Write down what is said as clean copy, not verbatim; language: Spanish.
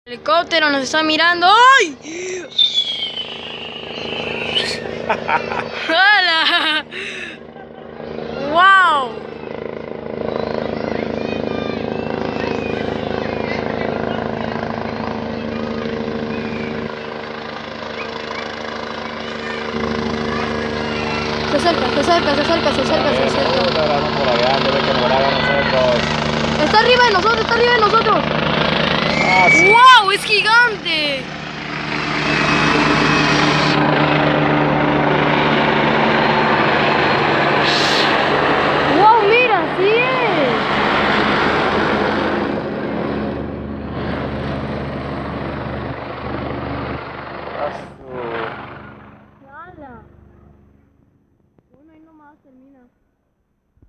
El helicóptero nos está mirando. ¡Ay! ¡Hala! ¡Wow! Se acerca, se acerca, se acerca, se acerca, se acerca. Está arriba de nosotros, está arriba de nosotros. Ah, sí. ¡Wow! ¡Es gigante!